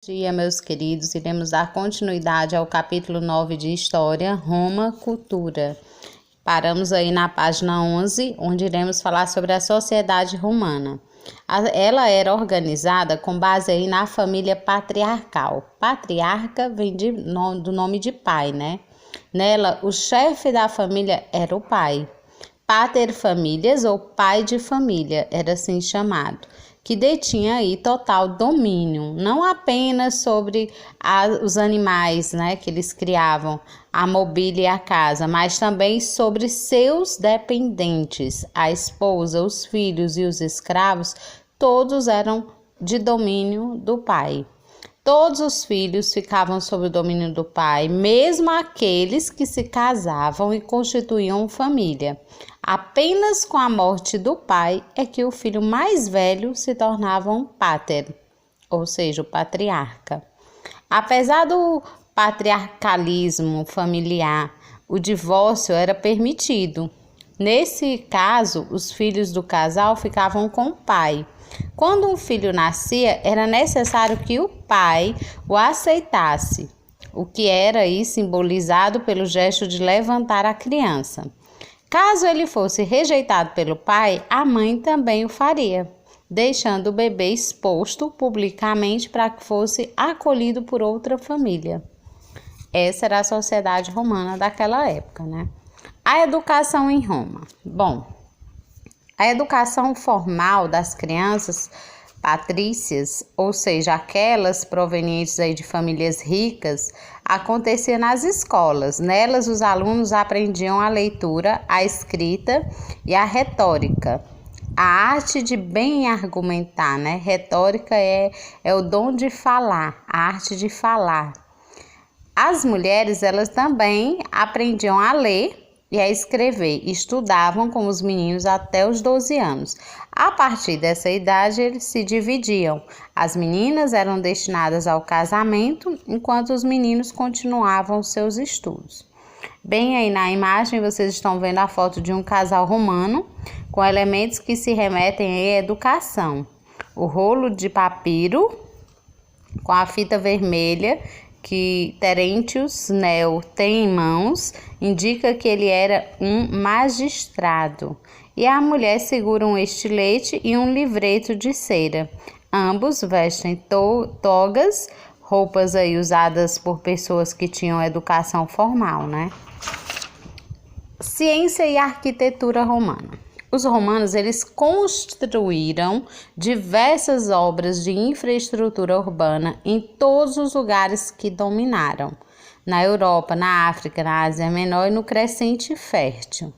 Dia, meus queridos, iremos dar continuidade ao capítulo 9 de História, Roma, Cultura. Paramos aí na página 11, onde iremos falar sobre a sociedade romana. Ela era organizada com base aí na família patriarcal. Patriarca vem do nome de pai, né? Nela, o chefe da família era o pai. Pater familias, ou pai de família, era assim chamado, que detinha aí total domínio, não apenas sobre os animais, né, que eles criavam, a mobília e a casa, mas também sobre seus dependentes, a esposa, os filhos e os escravos, todos eram de domínio do pai. Todos os filhos ficavam sob o domínio do pai, mesmo aqueles que se casavam e constituíam família. Apenas com a morte do pai é que o filho mais velho se tornava um pater, ou seja, o patriarca. Apesar do patriarcalismo familiar, o divórcio era permitido. Nesse caso, os filhos do casal ficavam com o pai. Quando um filho nascia, era necessário que o pai o aceitasse, o que era aí simbolizado pelo gesto de levantar a criança. Caso ele fosse rejeitado pelo pai, a mãe também o faria, deixando o bebê exposto publicamente para que fosse acolhido por outra família. Essa era a sociedade romana daquela época, né? A educação em Roma. Bom, a educação formal das crianças patrícias, ou seja, aquelas provenientes aí de famílias ricas, acontecia nas escolas. Nelas, os alunos aprendiam a leitura, a escrita e a retórica. A arte de bem argumentar, né? Retórica é o dom de falar, a arte de falar. As mulheres, elas também aprendiam a ler e a escrever, estudavam como os meninos até os 12 anos. A partir dessa idade, eles se dividiam. As meninas eram destinadas ao casamento, enquanto os meninos continuavam seus estudos. Bem aí na imagem, vocês estão vendo a foto de um casal romano, com elementos que se remetem à educação. O rolo de papiro, com a fita vermelha, que Terentius Nel tem em mãos, indica que ele era um magistrado. E a mulher segura um estilete e um livreto de cera. Ambos vestem togas, roupas aí usadas por pessoas que tinham educação formal, né? Ciência e arquitetura romana. Os romanos, eles construíram diversas obras de infraestrutura urbana em todos os lugares que dominaram, na Europa, na África, na Ásia Menor e no Crescente Fértil.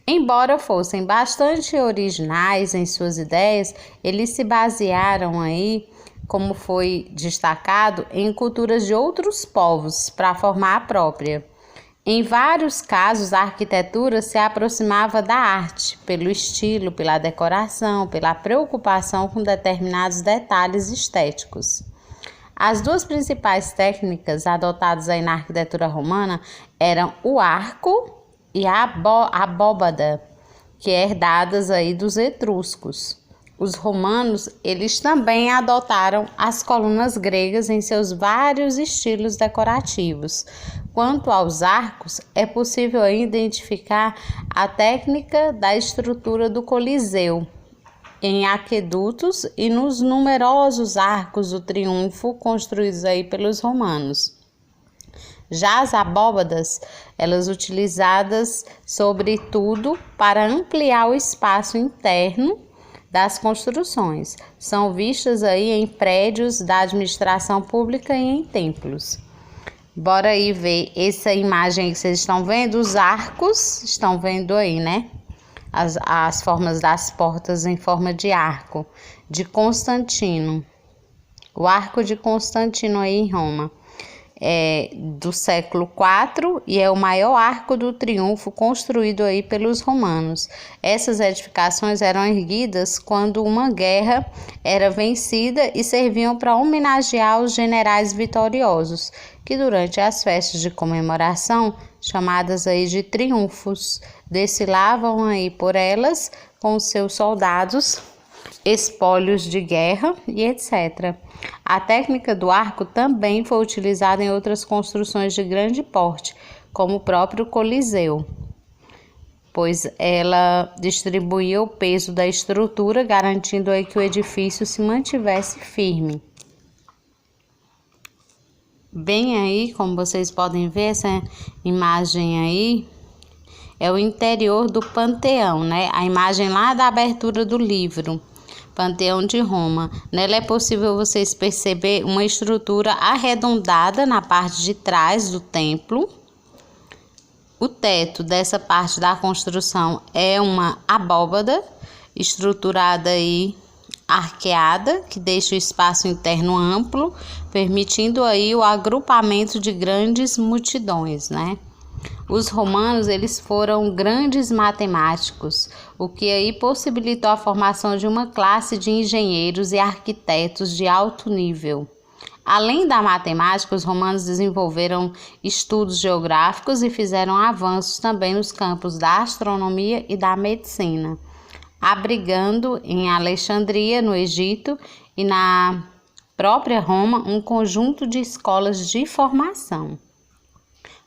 Embora fossem bastante originais em suas ideias, eles se basearam aí, como foi destacado, em culturas de outros povos para formar a própria. Em vários casos, a arquitetura se aproximava da arte, pelo estilo, pela decoração, pela preocupação com determinados detalhes estéticos. As duas principais técnicas adotadas aí na arquitetura romana eram o arco e a abóbada, que herdadas aí dos etruscos. Os romanos, eles também adotaram as colunas gregas em seus vários estilos decorativos. Quanto aos arcos, é possível identificar a técnica da estrutura do Coliseu em aquedutos e nos numerosos arcos do triunfo construídos aí pelos romanos. Já as abóbadas, elas utilizadas sobretudo para ampliar o espaço interno das construções, são vistas aí em prédios da administração pública e em templos. Bora aí ver essa imagem que vocês estão vendo, os arcos, estão vendo aí, né? As formas das portas em forma de arco, de Constantino. O arco de Constantino aí em Roma. É do século IV e é o maior arco do triunfo construído aí pelos romanos. Essas edificações eram erguidas quando uma guerra era vencida e serviam para homenagear os generais vitoriosos, que durante as festas de comemoração, chamadas aí de triunfos, desfilavam aí por elas com os seus soldados espólios de guerra e etc. A técnica do arco também foi utilizada em outras construções de grande porte, como o próprio Coliseu, pois ela distribuía o peso da estrutura, garantindo aí que o edifício se mantivesse firme. Bem aí, como vocês podem ver, essa imagem aí é o interior do Panteão, né? A imagem lá da abertura do livro, Panteão de Roma. Nela é possível vocês perceber uma estrutura arredondada na parte de trás do templo. O teto dessa parte da construção é uma abóbada estruturada aí arqueada, que deixa o espaço interno amplo, permitindo aí o agrupamento de grandes multidões, né? Os romanos, eles foram grandes matemáticos, o que aí possibilitou a formação de uma classe de engenheiros e arquitetos de alto nível. Além da matemática, os romanos desenvolveram estudos geográficos e fizeram avanços também nos campos da astronomia e da medicina, abrigando em Alexandria, no Egito, e na própria Roma, um conjunto de escolas de formação.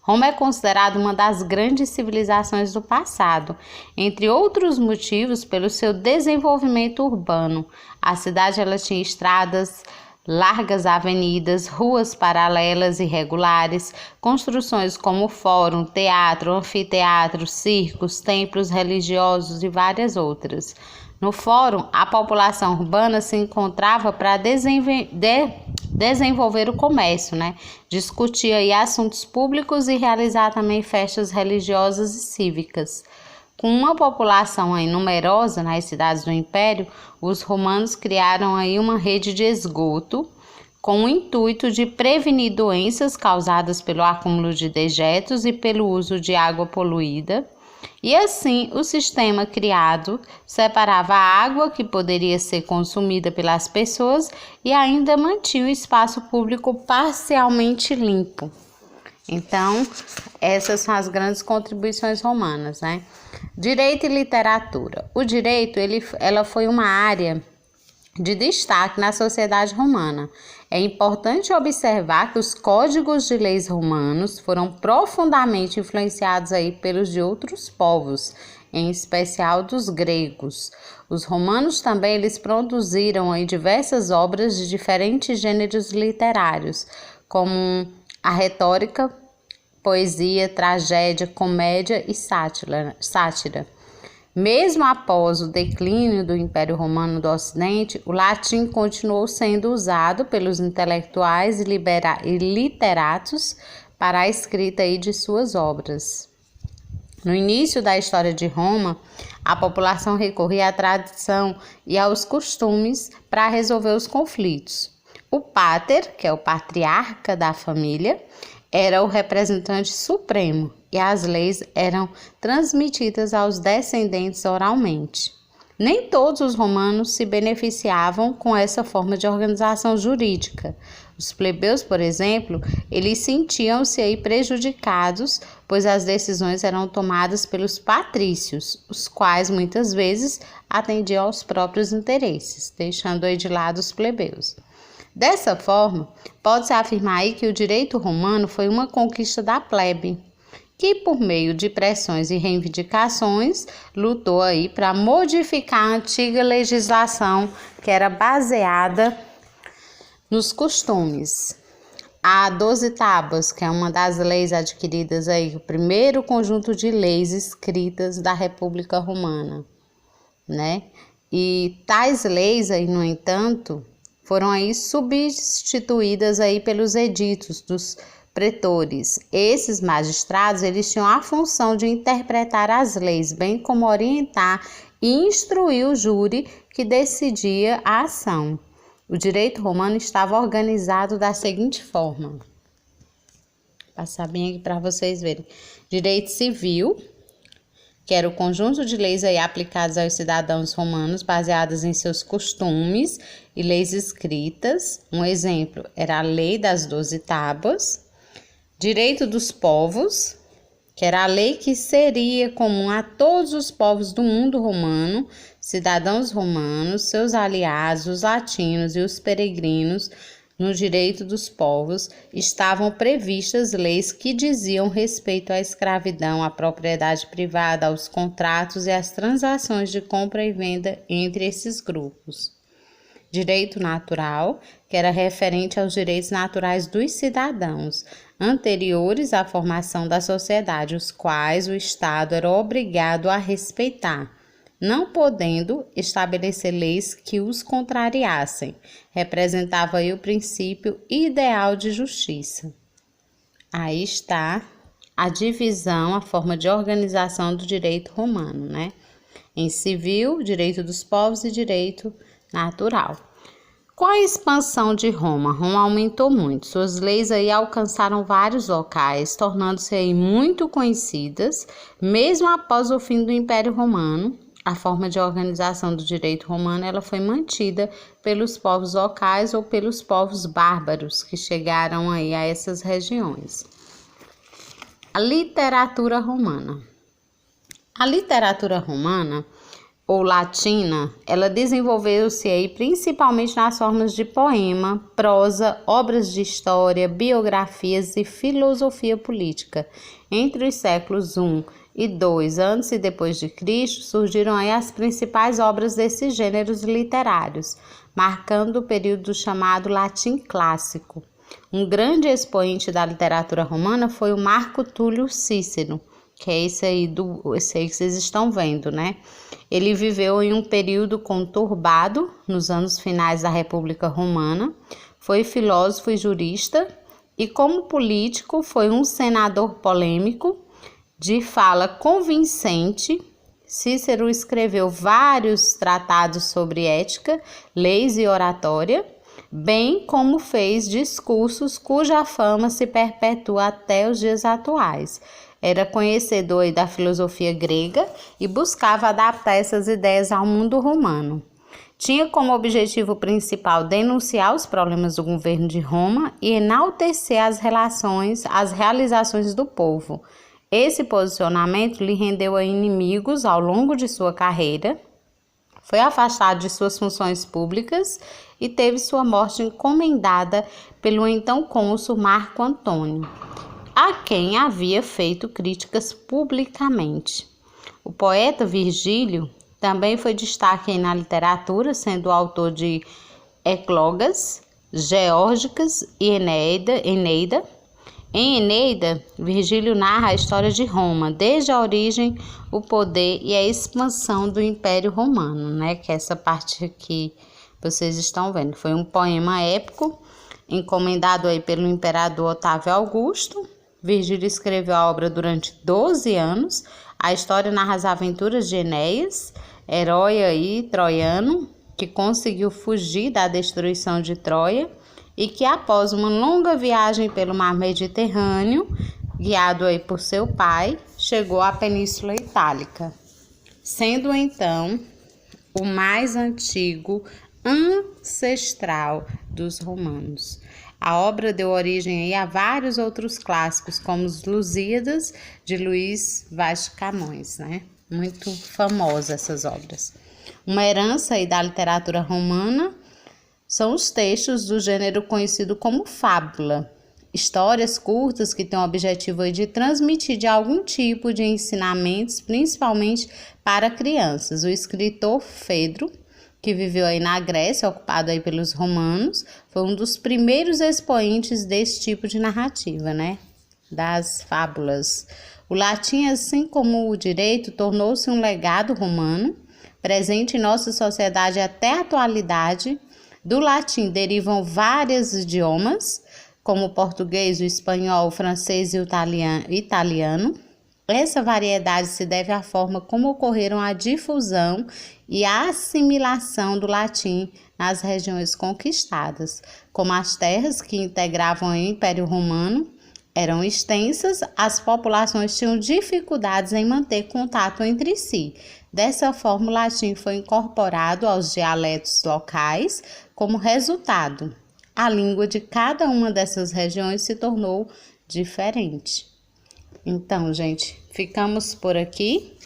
Roma é considerada uma das grandes civilizações do passado, entre outros motivos pelo seu desenvolvimento urbano. A cidade ela tinha estradas, largas avenidas, ruas paralelas e regulares, construções como fórum, teatro, anfiteatro, circos, templos religiosos e várias outras. No fórum, a população urbana se encontrava para desenvolver o comércio, né? Discutir aí assuntos públicos e realizar também festas religiosas e cívicas. Com uma população aí numerosa nas cidades do Império, os romanos criaram aí uma rede de esgoto com o intuito de prevenir doenças causadas pelo acúmulo de dejetos e pelo uso de água poluída. E assim, o sistema criado separava a água que poderia ser consumida pelas pessoas e ainda mantinha o espaço público parcialmente limpo. Então, essas são as grandes contribuições romanas, né? Direito e literatura. O direito, ela foi uma área de destaque na sociedade romana. É importante observar que os códigos de leis romanos foram profundamente influenciados aí pelos de outros povos, em especial dos gregos. Os romanos também eles produziram aí diversas obras de diferentes gêneros literários, como a retórica, poesia, tragédia, comédia e sátira. Mesmo após o declínio do Império Romano do Ocidente, o latim continuou sendo usado pelos intelectuais e literatos para a escrita aí de suas obras. No início da história de Roma, a população recorria à tradição e aos costumes para resolver os conflitos. O pater, que é o patriarca da família, era o representante supremo e as leis eram transmitidas aos descendentes oralmente. Nem todos os romanos se beneficiavam com essa forma de organização jurídica. Os plebeus, por exemplo, eles sentiam-se aí prejudicados, pois as decisões eram tomadas pelos patrícios, os quais muitas vezes atendiam aos próprios interesses, deixando aí de lado os plebeus. Dessa forma, pode-se afirmar aí que o direito romano foi uma conquista da plebe, que por meio de pressões e reivindicações lutou aí para modificar a antiga legislação que era baseada nos costumes. A 12 Tábuas, que é uma das leis adquiridas aí, o primeiro conjunto de leis escritas da República Romana, né? E tais leis aí, no entanto, foram aí substituídas aí pelos editos dos pretores. Esses magistrados, eles tinham a função de interpretar as leis, bem como orientar e instruir o júri que decidia a ação. O direito romano estava organizado da seguinte forma. Vou passar bem aqui para vocês verem. Direito civil, que era o conjunto de leis aí aplicadas aos cidadãos romanos, baseadas em seus costumes e leis escritas. Um exemplo era a lei das 12 tábuas. Direito dos povos, que era a lei que seria comum a todos os povos do mundo romano, cidadãos romanos, seus aliados, os latinos e os peregrinos, no direito dos povos, estavam previstas leis que diziam respeito à escravidão, à propriedade privada, aos contratos e às transações de compra e venda entre esses grupos. Direito natural, que era referente aos direitos naturais dos cidadãos, anteriores à formação da sociedade, os quais o Estado era obrigado a respeitar, não podendo estabelecer leis que os contrariassem. Representava aí o princípio ideal de justiça. Aí está a divisão, a forma de organização do direito romano, né? Em civil, direito dos povos e direito natural. Com a expansão de Roma aumentou muito. Suas leis aí alcançaram vários locais, tornando-se aí muito conhecidas, mesmo após o fim do Império Romano. A forma de organização do direito romano ela foi mantida pelos povos locais ou pelos povos bárbaros que chegaram aí a essas regiões. A literatura romana. A literatura romana ou latina, ela desenvolveu-se aí principalmente nas formas de poema, prosa, obras de história, biografias e filosofia política. Entre os séculos I e II, antes e depois de Cristo, surgiram aí as principais obras desses gêneros literários, marcando o período chamado latim clássico. Um grande expoente da literatura romana foi o Marco Túlio Cícero, que é esse aí que vocês estão vendo, né? Ele viveu em um período conturbado, nos anos finais da República Romana, foi filósofo e jurista, e como político foi um senador polêmico, de fala convincente. Cícero escreveu vários tratados sobre ética, leis e oratória, bem como fez discursos cuja fama se perpetua até os dias atuais. Era conhecedor da filosofia grega e buscava adaptar essas ideias ao mundo romano. Tinha como objetivo principal denunciar os problemas do governo de Roma e enaltecer as realizações do povo. Esse posicionamento lhe rendeu a inimigos ao longo de sua carreira, foi afastado de suas funções públicas e teve sua morte encomendada pelo então cônsul Marco Antônio, a quem havia feito críticas publicamente. O poeta Virgílio também foi destaque na literatura, sendo o autor de Eclogas, Geórgicas e Eneida. Em Eneida, Virgílio narra a história de Roma, desde a origem, o poder e a expansão do Império Romano, né? Que é essa parte aqui vocês estão vendo. Foi um poema épico, encomendado aí pelo imperador Otávio Augusto. Virgílio escreveu a obra durante 12 anos. A história narra as aventuras de Enéas, herói aí troiano, que conseguiu fugir da destruição de Troia e que após uma longa viagem pelo mar Mediterrâneo, guiado aí por seu pai, chegou à Península Itálica, sendo então o mais antigo ancestral dos romanos. A obra deu origem aí a vários outros clássicos, como os Lusíadas, de Luís Vaz de Camões, né? Muito famosas essas obras. Uma herança aí da literatura romana são os textos do gênero conhecido como fábula. Histórias curtas que têm o objetivo aí de transmitir de algum tipo de ensinamentos, principalmente para crianças. O escritor Fedro, que viveu aí na Grécia, ocupado aí pelos romanos, foi um dos primeiros expoentes desse tipo de narrativa, né? Das fábulas. O latim, assim como o direito, tornou-se um legado romano, presente em nossa sociedade até a atualidade. Do latim derivam vários idiomas, como o português, o espanhol, o francês e o italiano. Essa variedade se deve à forma como ocorreram a difusão e a assimilação do latim nas regiões conquistadas. Como as terras que integravam o Império Romano eram extensas, as populações tinham dificuldades em manter contato entre si. Dessa forma, o latim foi incorporado aos dialetos locais. Como resultado, a língua de cada uma dessas regiões se tornou diferente. Então, gente, ficamos por aqui.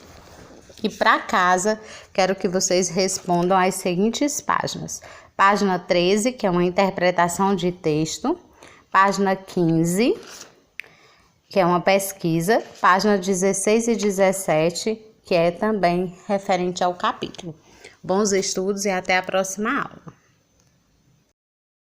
E para casa, quero que vocês respondam as seguintes páginas. Página 13, que é uma interpretação de texto. Página 15, que é uma pesquisa. Página 16 e 17, que é também referente ao capítulo. Bons estudos e até a próxima aula.